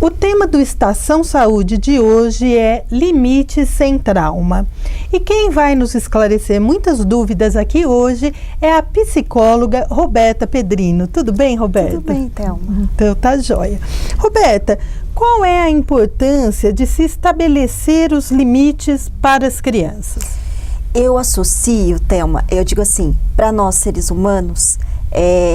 O tema do Estação Saúde de hoje é Limite sem Trauma. E quem vai nos esclarecer muitas dúvidas aqui hoje é a psicóloga Roberta Pedrino. Tudo bem, Roberta? Tudo bem, Thelma. Então tá joia. Roberta, qual é a importância de se estabelecer os limites para as crianças? Eu associo, Thelma, eu digo assim, para nós seres humanos,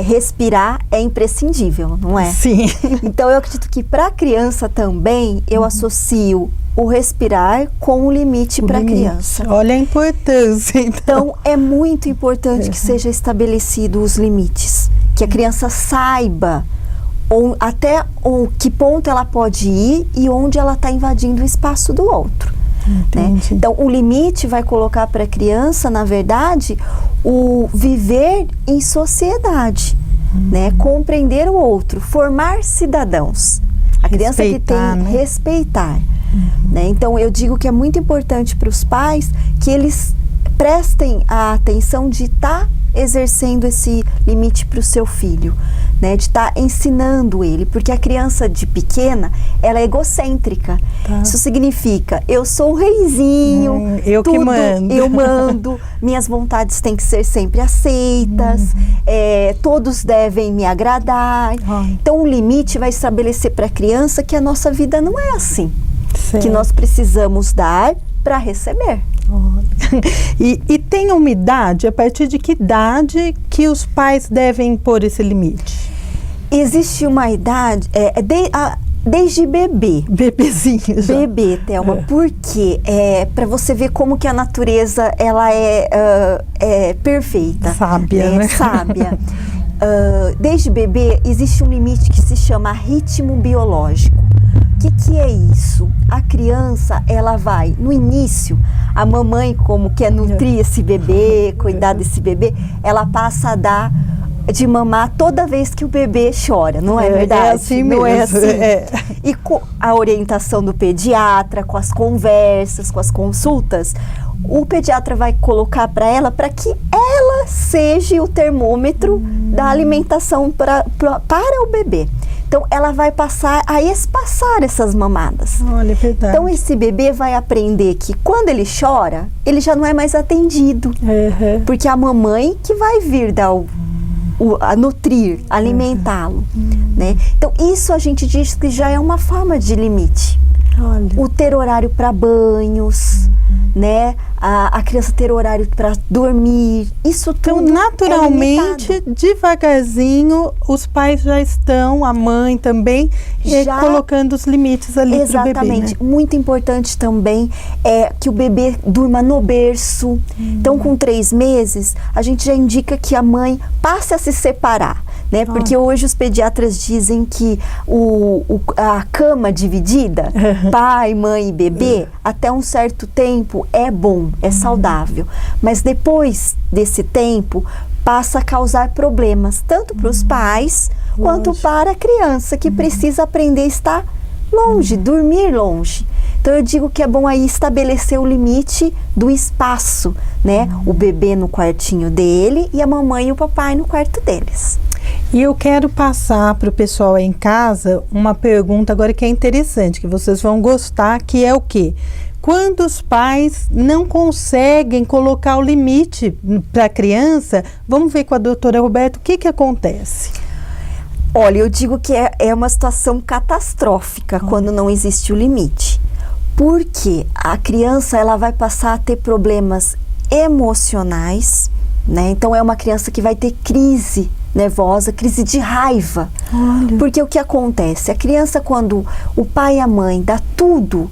respirar é imprescindível, não é? Sim. Então eu acredito que para a criança também eu associo o respirar com o limite para a criança. Olha a importância. Então é muito importante que seja estabelecido os limites, que a criança saiba até que ponto ela pode ir e onde ela está invadindo o espaço do outro. Né? Então, o limite vai colocar para a criança, na verdade, o viver em sociedade, né? Compreender o outro, formar cidadãos. A criança que tem respeitar. Né? Então, eu digo que é muito importante para os pais que eles prestem a atenção de estar exercendo esse limite para o seu filho, né, de estar ensinando ele, porque a criança de pequena, ela é egocêntrica. Isso significa, eu sou o reizinho, eu tudo que mando. Eu mando, minhas vontades têm que ser sempre aceitas, todos devem me agradar. Então o limite vai estabelecer para a criança que a nossa vida não é assim, que nós precisamos dar para receber. E tem uma idade, a partir de que idade que os pais devem impor esse limite? Existe uma idade, desde bebê. Bebezinho já. Bebê, Thelma, porque para você ver como que a natureza ela é perfeita. Sábia, né? Sábia. Desde bebê existe um limite que se chama ritmo biológico. O que é isso? A criança, ela vai, no início, a mamãe, como quer nutrir esse bebê, cuidar desse bebê, ela passa a dar de mamar toda vez que o bebê chora, não é verdade? É assim mesmo. Não é assim? E com a orientação do pediatra, com as conversas, com as consultas, o pediatra vai colocar para ela para que ela seja o termômetro da alimentação para o bebê. Então, ela vai passar a espaçar essas mamadas. Olha, é verdade. Então, esse bebê vai aprender que quando ele chora, ele já não é mais atendido. Porque a mamãe que vai vir dar a nutrir, alimentá-lo. Né? Então, isso a gente diz que já é uma forma de limite. Olha. O ter horário para banhos, né? A criança ter horário para dormir, isso tudo. Então, naturalmente, devagarzinho, os pais já estão, a mãe também, colocando os limites ali para o bebê. Exatamente. Né? Muito importante também é que o bebê durma no berço. Então, com 3 meses, a gente já indica que a mãe passe a se separar. Né? Porque hoje os pediatras dizem que a cama dividida, pai, mãe e bebê, até um certo tempo é bom, é saudável. Mas depois desse tempo, passa a causar problemas, tanto para os pais, quanto para a criança, que precisa aprender a estar longe, dormir longe. Então eu digo que é bom aí estabelecer o limite do espaço, né? O bebê no quartinho dele e a mamãe e o papai no quarto deles. E eu quero passar para o pessoal aí em casa uma pergunta agora que é interessante, que vocês vão gostar, que é o quê? Quando os pais não conseguem colocar o limite para a criança, vamos ver com a doutora Roberta o que acontece. Olha, eu digo que é uma situação catastrófica quando não existe o limite. Porque a criança ela vai passar a ter problemas emocionais, né? Então é uma criança que vai ter crise nervosa, crise de raiva. Olha. Porque o que acontece? A criança, quando o pai e a mãe dá tudo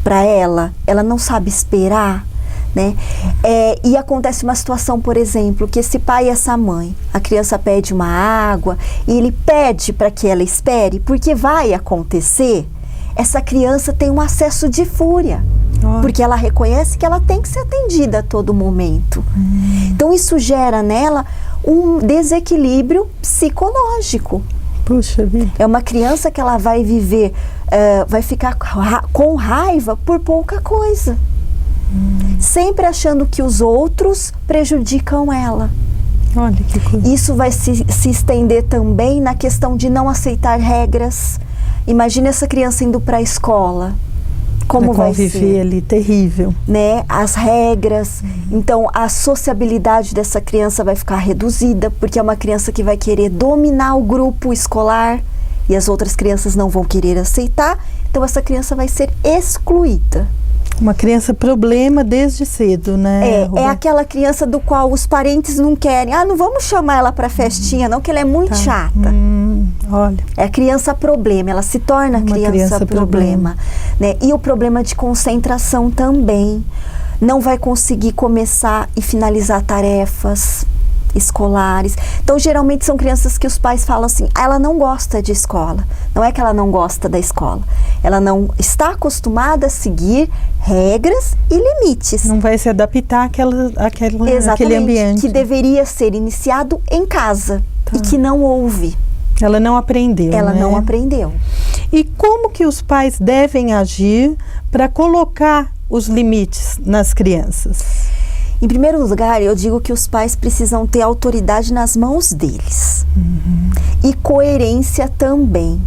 para ela não sabe esperar, né? E acontece uma situação, por exemplo, que esse pai e essa mãe, a criança pede uma água e ele pede para que ela espere, porque vai acontecer, essa criança tem um acesso de fúria, porque ela reconhece que ela tem que ser atendida a todo momento. Então isso gera nela um desequilíbrio psicológico. Puxa vida. É uma criança que ela vai viver, vai ficar com raiva por pouca coisa. Sempre achando que os outros prejudicam ela. Olha que coisa. Isso vai se estender também na questão de não aceitar regras. Imagina essa criança indo para a escola. Como vai ser? Conviver ali, terrível. Né? As regras. Então, a sociabilidade dessa criança vai ficar reduzida, porque é uma criança que vai querer dominar o grupo escolar e as outras crianças não vão querer aceitar. Então, essa criança vai ser excluída. Uma criança problema desde cedo, né? É aquela criança do qual os parentes não querem. Não vamos chamar ela para festinha, não, que ela é muito chata. Olha. É a criança problema, ela se torna criança problema. Né? E o problema de concentração também. Não vai conseguir começar e finalizar tarefas escolares. Então, geralmente são crianças que os pais falam assim, ela não gosta de escola. Não é que ela não gosta da escola. Ela não está acostumada a seguir regras e limites. Não vai se adaptar àquele ambiente. Que deveria ser iniciado em casa e que não houve. Ela não aprendeu, Ela né? não aprendeu. E como que os pais devem agir para colocar os limites nas crianças? Em primeiro lugar, eu digo que os pais precisam ter autoridade nas mãos deles. E coerência também,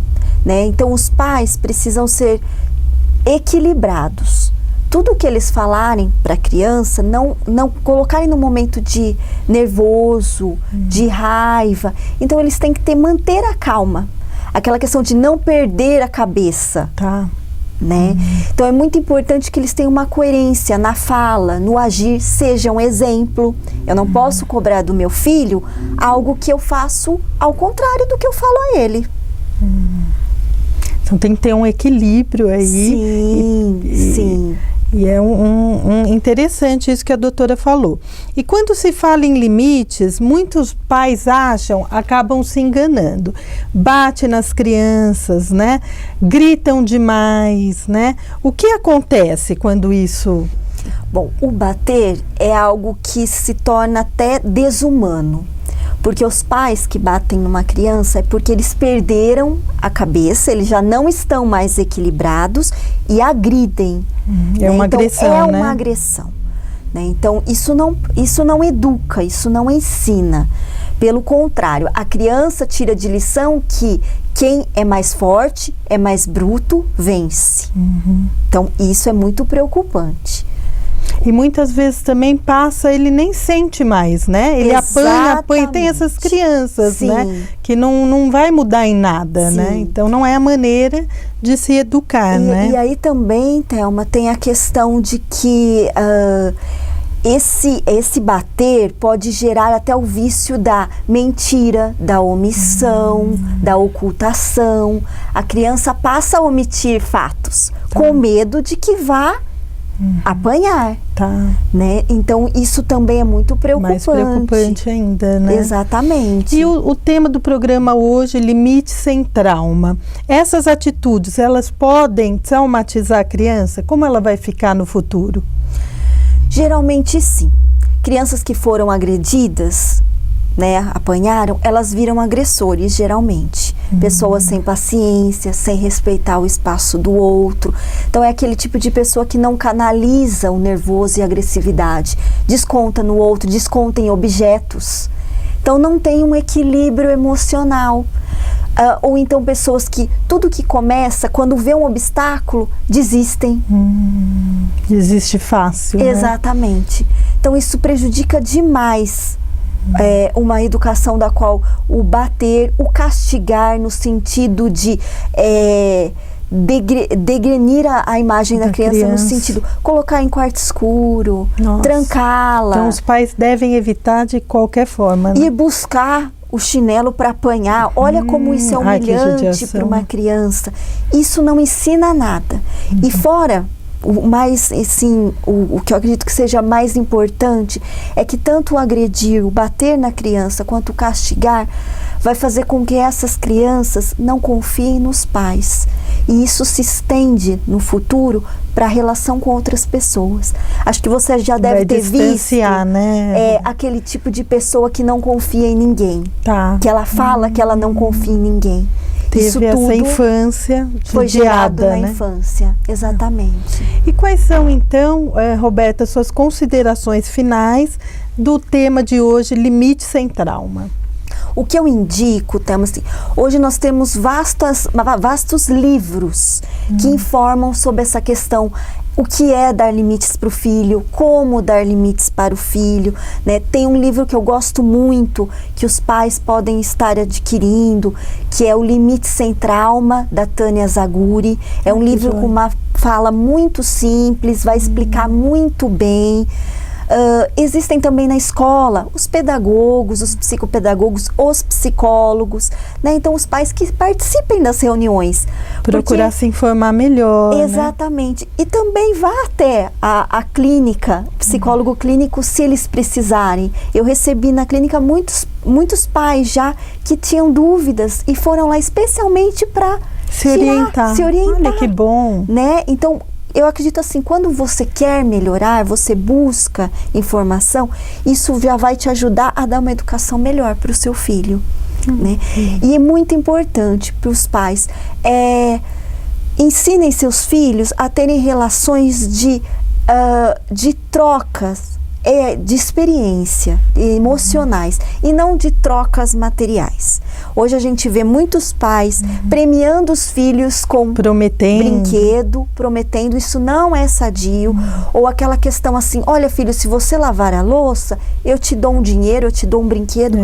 né? Então, os pais precisam ser equilibrados. Tudo que eles falarem para a criança, não colocarem no momento de nervoso, de raiva. Então, eles têm que manter a calma. Aquela questão de não perder a cabeça. Tá. Né? Então é muito importante que eles tenham uma coerência na fala, no agir, seja um exemplo. Eu não posso cobrar do meu filho algo que eu faço ao contrário do que eu falo a ele. Então tem que ter um equilíbrio aí. Sim. E é interessante isso que a doutora falou. E quando se fala em limites, muitos pais acabam se enganando. Bate nas crianças, né? Gritam demais, né? O que acontece quando isso... Bom, o bater é algo que se torna até desumano. Porque os pais que batem numa criança é porque eles perderam a cabeça, eles já não estão mais equilibrados e agridem. É uma agressão, né? É uma agressão. Né? Então, isso não educa, isso não ensina. Pelo contrário, a criança tira de lição que quem é mais forte, é mais bruto, vence. Então, isso é muito preocupante. E muitas vezes também passa, ele nem sente mais, né? Ele apanha, tem essas crianças, né? Que não vai mudar em nada, né? Então não é a maneira de se educar, né? E aí também, Thelma, tem a questão de que esse bater pode gerar até o vício da mentira, da omissão, da ocultação. A criança passa a omitir fatos com medo de que vá apanhar, né? Então isso também é muito preocupante. Mais preocupante ainda, né? Exatamente. E o tema do programa hoje, limite sem trauma. Essas atitudes, elas podem traumatizar a criança? Como ela vai ficar no futuro? Geralmente sim. Crianças que foram agredidas, né, apanharam, elas viram agressores, geralmente. Pessoas sem paciência, sem respeitar o espaço do outro. Então é aquele tipo de pessoa que não canaliza o nervoso e a agressividade. Desconta no outro, desconta em objetos. Então não tem um equilíbrio emocional. Ou então pessoas que tudo que começa, quando vê um obstáculo, desistem. Desiste fácil, Exatamente. Né? Então isso prejudica demais uma educação da qual o bater, o castigar no sentido de degrenir a imagem da criança no sentido colocar em quarto escuro, trancá-la. Então os pais devem evitar de qualquer forma, né? E buscar o chinelo para apanhar. Olha como isso é humilhante para uma criança. Isso não ensina nada. E fora o que eu acredito que seja mais importante é que tanto o agredir, o bater na criança, quanto o castigar, vai fazer com que essas crianças não confiem nos pais. E isso se estende no futuro para a relação com outras pessoas. Acho que você já deve ter visto, né? Aquele tipo de pessoa que não confia em ninguém. Tá. Que ela fala que ela não confia em ninguém. Teve Isso essa tudo infância foi gerado na né? infância, exatamente. E quais são, então, Roberta, suas considerações finais do tema de hoje, limite sem trauma? O que eu indico, assim, hoje nós temos vastos livros que informam sobre essa questão. O que é dar limites para o filho, como dar limites para o filho, né? Tem um livro que eu gosto muito, que os pais podem estar adquirindo, que é o Limite Sem Trauma, da Tânia Zaguri. É um livro com uma fala muito simples, vai explicar muito bem. Existem também na escola os pedagogos, os psicopedagogos, os psicólogos, né? Então os pais que participem das reuniões. Procurar se informar melhor. Exatamente. Né? E também vá até a clínica, psicólogo clínico, se eles precisarem. Eu recebi na clínica muitos pais já que tinham dúvidas e foram lá especialmente para se orientar. Olha que bom. Né? Então, eu acredito assim, quando você quer melhorar, você busca informação, isso já vai te ajudar a dar uma educação melhor para o seu filho, né? E é muito importante para os pais, ensinem seus filhos a terem relações de trocas, de experiência, emocionais, e não de trocas materiais. Hoje a gente vê muitos pais premiando os filhos com brinquedo, prometendo, isso não é sadio. Ou aquela questão assim, olha filho, se você lavar a louça, eu te dou um dinheiro, eu te dou um brinquedo.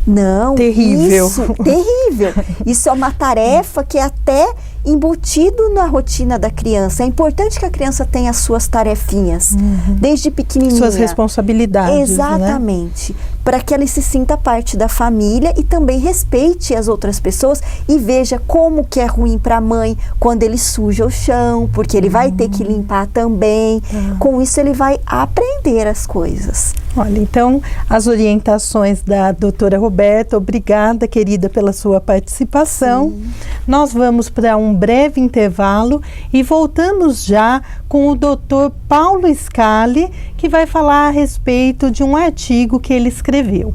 Não, terrível. Terrível. Isso é uma tarefa que é até embutido na rotina da criança. É importante que a criança tenha as suas tarefinhas, desde pequenininha. Suas responsabilidades. Exatamente. Né? Para que ela se sinta parte da família e também respeite as outras pessoas e veja como que é ruim para a mãe quando ele suja o chão, porque ele vai ter que limpar também. Com isso ele vai aprender as coisas. Olha, então, as orientações da doutora Roberta, obrigada, querida, pela sua participação. Sim. Nós vamos para um breve intervalo e voltamos já com o doutor Paulo Scali, que vai falar a respeito de um artigo que ele escreveu.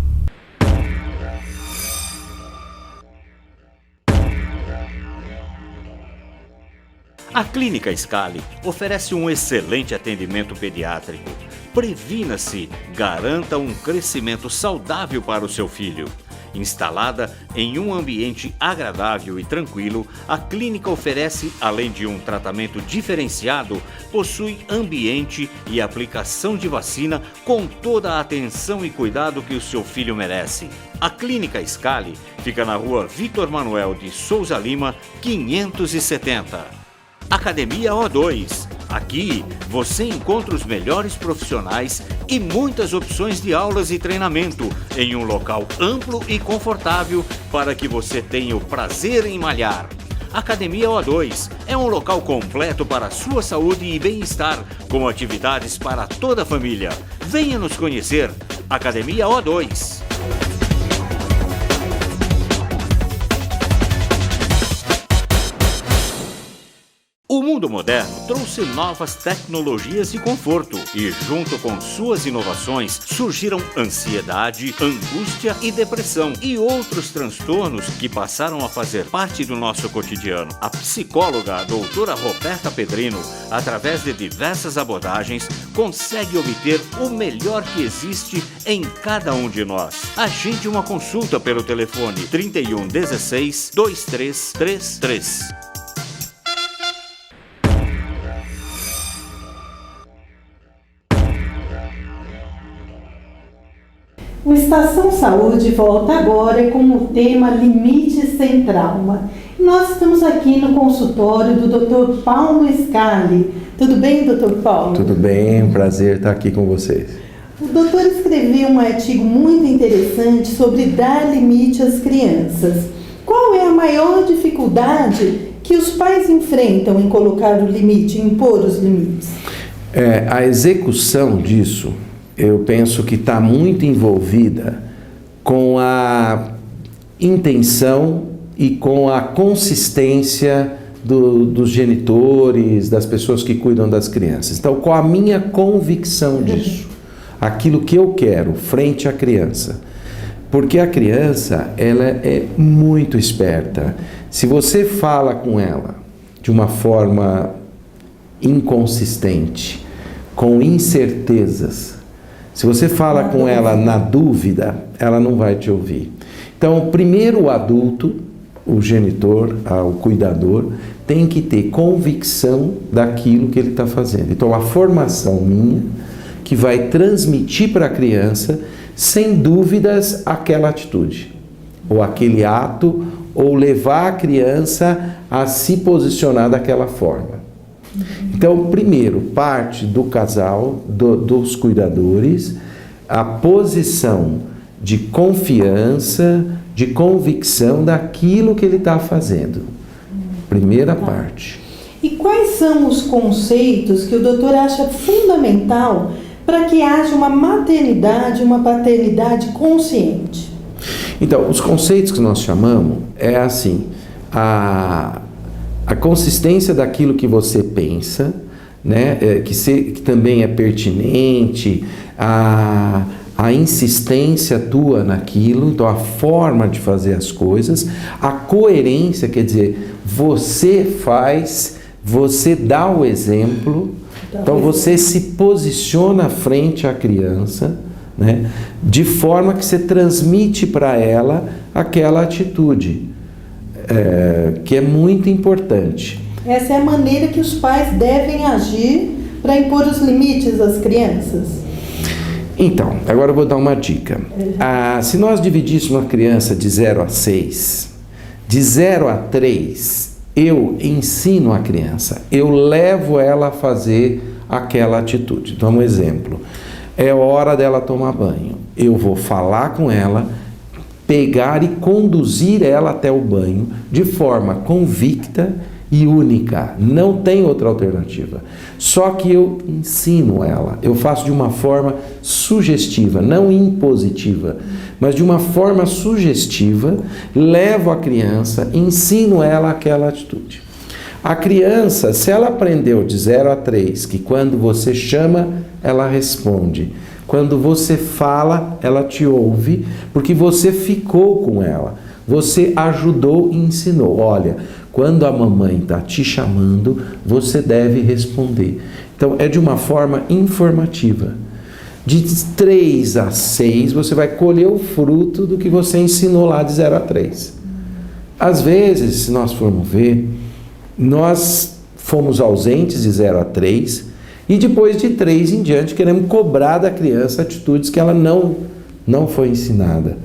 A Clínica Scali oferece um excelente atendimento pediátrico. Previna-se, garanta um crescimento saudável para o seu filho. Instalada em um ambiente agradável e tranquilo, a clínica oferece, além de um tratamento diferenciado, possui ambiente e aplicação de vacina com toda a atenção e cuidado que o seu filho merece. A Clínica Scali fica na rua Vitor Manuel de Souza Lima, 570. Academia O2. Aqui você encontra os melhores profissionais e muitas opções de aulas e treinamento em um local amplo e confortável para que você tenha o prazer em malhar. Academia O2 é um local completo para a sua saúde e bem-estar, com atividades para toda a família. Venha nos conhecer. Academia O2. O mundo moderno trouxe novas tecnologias e conforto e, junto com suas inovações, surgiram ansiedade, angústia e depressão e outros transtornos que passaram a fazer parte do nosso cotidiano. A psicóloga, a doutora Roberta Pedrino, através de diversas abordagens, consegue obter o melhor que existe em cada um de nós. Agende uma consulta pelo telefone 31 16 2333. O Estação Saúde volta agora com o tema Limite Sem Trauma. Nós estamos aqui no consultório do Dr. Paulo Scali. Tudo bem, Dr. Paulo? Tudo bem, um prazer estar aqui com vocês. O doutor escreveu um artigo muito interessante sobre dar limite às crianças. Qual é a maior dificuldade que os pais enfrentam em colocar o limite, em impor os limites? A execução disso, eu penso que está muito envolvida com a intenção e com a consistência dos genitores, das pessoas que cuidam das crianças. Então, qual a minha convicção disso? Aquilo que eu quero frente à criança. Porque a criança, ela é muito esperta. Se você fala com ela de uma forma inconsistente, com incertezas, se você fala com ela na dúvida, ela não vai te ouvir. Então, primeiro o adulto, o genitor, o cuidador, tem que ter convicção daquilo que ele está fazendo. Então, a formação minha, que vai transmitir para a criança, sem dúvidas, aquela atitude, ou aquele ato, ou levar a criança a se posicionar daquela forma. Então, primeiro, parte do casal, dos cuidadores, a posição de confiança, de convicção daquilo que ele está fazendo. Primeira parte. E quais são os conceitos que o doutor acha fundamental para que haja uma maternidade, uma paternidade consciente? Então, os conceitos que nós chamamos é assim, a consistência daquilo que você pensa, né, que também é pertinente, a insistência tua naquilo, então a forma de fazer as coisas, a coerência, quer dizer, você faz, você dá o exemplo, então você se posiciona frente à criança, né, de forma que você transmite para ela aquela atitude, que é muito importante. Essa é a maneira que os pais devem agir para impor os limites às crianças? Então, agora eu vou dar uma dica. Se nós dividíssemos uma criança de 0 a 6, de 0 a 3, eu ensino a criança, eu levo ela a fazer aquela atitude. Então, um exemplo, é hora dela tomar banho. Eu vou falar com ela, pegar e conduzir ela até o banho de forma convicta e única, não tem outra alternativa. Só que eu ensino ela, eu faço de uma forma sugestiva, não impositiva, mas de uma forma sugestiva, levo a criança, ensino ela aquela atitude. A criança, se ela aprendeu de 0 a 3, que quando você chama, ela responde. Quando você fala, ela te ouve, porque você ficou com ela. Você ajudou e ensinou. Olha, quando a mamãe está te chamando, você deve responder. Então, é de uma forma informativa. De 3 a 6, você vai colher o fruto do que você ensinou lá de 0 a 3. Às vezes, se nós formos ver, nós fomos ausentes de 0 a 3 e depois de 3 em diante queremos cobrar da criança atitudes que ela não foi ensinada.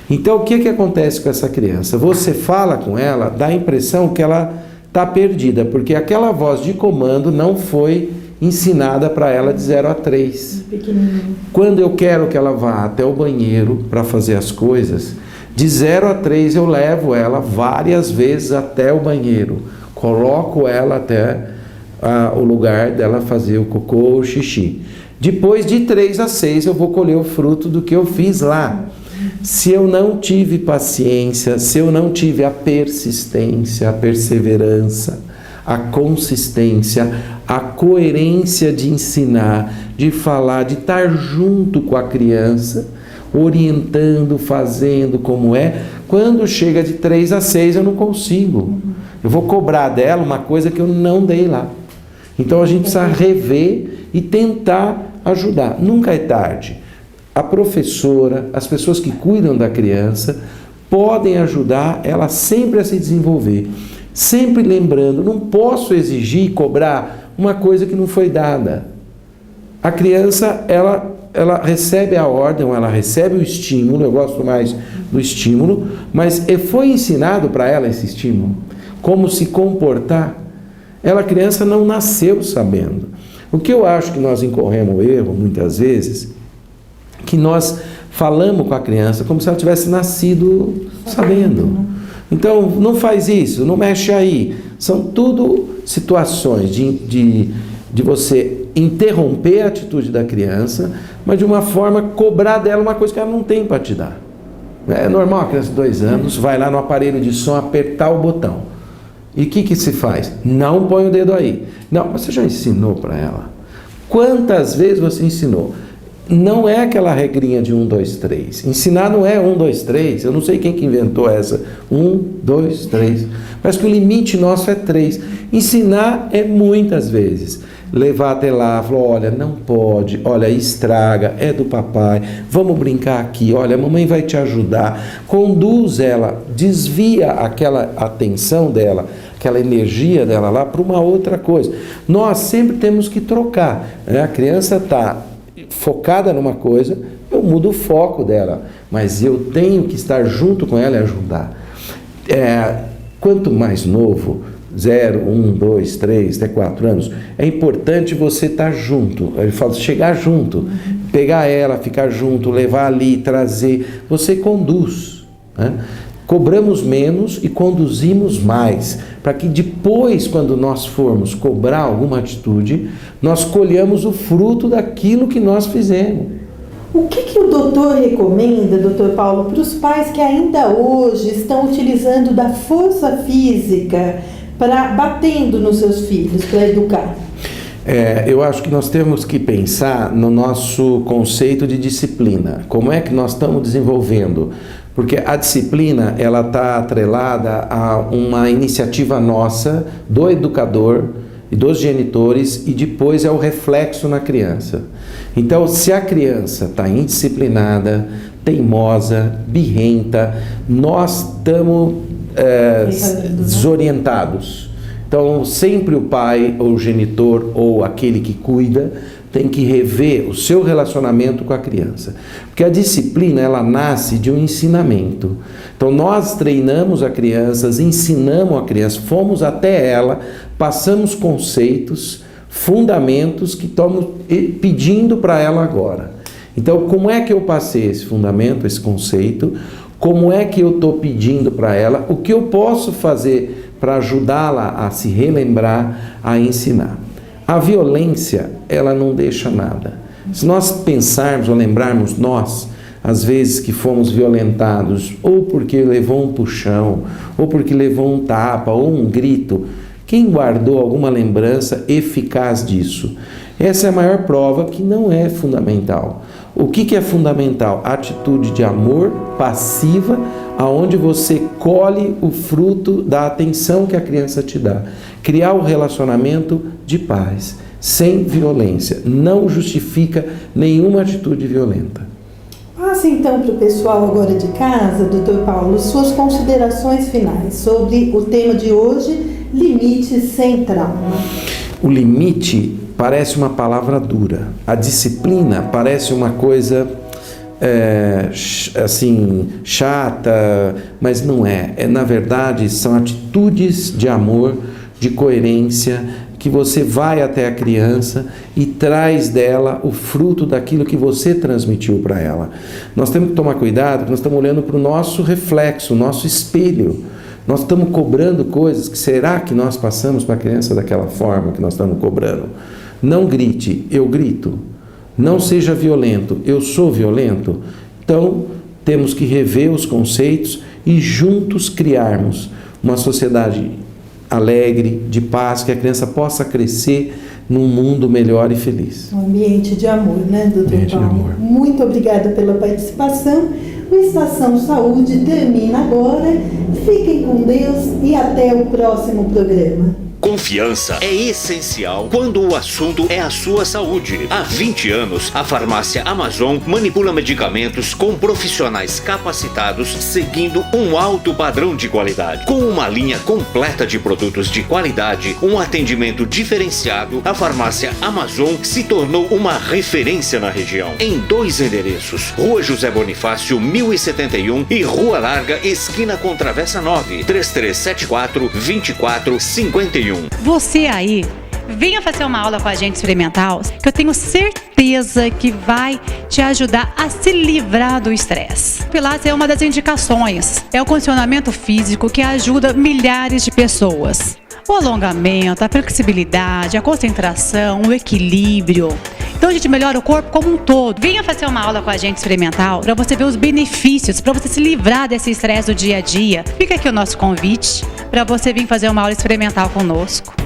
Então, o que acontece com essa criança? Você fala com ela, dá a impressão que ela está perdida, porque aquela voz de comando não foi ensinada para ela de 0 a 3. Quando eu quero que ela vá até o banheiro para fazer as coisas, de 0 a 3 eu levo ela várias vezes até o banheiro, coloco ela até o lugar dela fazer o cocô ou o xixi. Depois de 3 a 6 eu vou colher o fruto do que eu fiz lá. Se eu não tive paciência, se eu não tive a persistência, a perseverança, a consistência, a coerência de ensinar, de falar, de estar junto com a criança, orientando, fazendo como é, quando chega de 3 a 6 eu não consigo. Eu vou cobrar dela uma coisa que eu não dei lá. Então a gente precisa rever e tentar ajudar. Nunca é tarde. A professora, as pessoas que cuidam da criança, podem ajudar ela sempre a se desenvolver. Sempre lembrando, não posso exigir e cobrar uma coisa que não foi dada. A criança, ela recebe a ordem, ela recebe o estímulo, eu gosto mais do estímulo, mas foi ensinado para ela esse estímulo, como se comportar. A criança não nasceu sabendo. O que eu acho que nós incorremos o erro, muitas vezes, que nós falamos com a criança como se ela tivesse nascido sabendo. Então, não faz isso, não mexe aí. São tudo situações de você interromper a atitude da criança, mas de uma forma cobrar dela uma coisa que ela não tem para te dar. É normal a criança de 2 anos vai lá no aparelho de som apertar o botão. E o que se faz? Não põe o dedo aí. Não, você já ensinou para ela? Quantas vezes você ensinou? Não é aquela regrinha de 1, 2, 3. Ensinar não é 1, 2, 3. Eu não sei quem que inventou essa. 1, 2, 3. Parece que o limite nosso é 3. Ensinar é muitas vezes. Levar até lá, falar, olha, não pode, olha, estraga, é do papai, vamos brincar aqui, olha, a mamãe vai te ajudar. Conduz ela, desvia aquela atenção dela, aquela energia dela lá para uma outra coisa. Nós sempre temos que trocar, né? A criança está focada numa coisa, eu mudo o foco dela, mas eu tenho que estar junto com ela e ajudar. Quanto mais novo, 0, 1, 2, 3, até 4 anos, é importante você estar junto. Ele fala, chegar junto, pegar ela, ficar junto, levar ali, trazer. Você conduz, né? Cobramos menos e conduzimos mais, para que depois, quando nós formos cobrar alguma atitude, nós colhamos o fruto daquilo que nós fizemos. O que o doutor recomenda, doutor Paulo, para os pais que ainda hoje estão utilizando da força física batendo nos seus filhos para educar? Eu acho que nós temos que pensar no nosso conceito de disciplina. Como é que nós estamos desenvolvendo? Porque a disciplina, ela está atrelada a uma iniciativa nossa, do educador e dos genitores, e depois é o reflexo na criança. Então, se a criança está indisciplinada, teimosa, birrenta, nós estamos desorientados. Então, sempre o pai, ou o genitor, ou aquele que cuida, tem que rever o seu relacionamento com a criança. Porque a disciplina, ela nasce de um ensinamento. Então, nós treinamos a criança, ensinamos a criança, fomos até ela, passamos conceitos, fundamentos que estamos pedindo para ela agora. Então, como é que eu passei esse fundamento, esse conceito? Como é que eu estou pedindo para ela? O que eu posso fazer para ajudá-la a se relembrar, a ensinar? A violência, ela não deixa nada. Se nós pensarmos ou lembrarmos nós, às vezes que fomos violentados, ou porque levou um puxão, ou porque levou um tapa, ou um grito, quem guardou alguma lembrança eficaz disso? Essa é a maior prova que não é fundamental. O que é fundamental? A atitude de amor passiva, aonde você colhe o fruto da atenção que a criança te dá. Criar um relacionamento de paz, sem violência. Não justifica nenhuma atitude violenta. Passe então para o pessoal agora de casa, doutor Paulo, suas considerações finais sobre o tema de hoje, limite sem trauma. O limite parece uma palavra dura. A disciplina parece uma coisa assim, chata, mas não é. Na verdade, são atitudes de amor, de coerência, que você vai até a criança e traz dela o fruto daquilo que você transmitiu para ela. Nós temos que tomar cuidado, porque nós estamos olhando para o nosso reflexo, o nosso espelho. Nós estamos cobrando coisas que será que nós passamos para a criança daquela forma que nós estamos cobrando? Não grite, eu grito. Não seja violento, eu sou violento. Então, temos que rever os conceitos e juntos criarmos uma sociedade alegre, de paz, que a criança possa crescer num mundo melhor e feliz. Um ambiente de amor, né, doutor Paulo? Muito obrigada pela participação. O Estação Saúde termina agora. Fiquem com Deus e até o próximo programa. Confiança é essencial quando o assunto é a sua saúde. Há 20 anos, a farmácia Amazon manipula medicamentos com profissionais capacitados, seguindo um alto padrão de qualidade. Com uma linha completa de produtos de qualidade, um atendimento diferenciado, a farmácia Amazon se tornou uma referência na região. Em 2 endereços, Rua José Bonifácio, 1071 e Rua Larga, esquina com Travessa 9, 3374-2451. Você aí Venha fazer uma aula com a gente experimental, que eu tenho certeza que vai te ajudar a se livrar do estresse. Pilates é uma das indicações. É o condicionamento físico que ajuda milhares de pessoas. O alongamento, a flexibilidade, a concentração, o equilíbrio. Então a gente melhora o corpo como um todo. Venha fazer uma aula com a gente experimental para você ver os benefícios, para você se livrar desse estresse do dia a dia. Fica aqui o nosso convite para você vir fazer uma aula experimental conosco.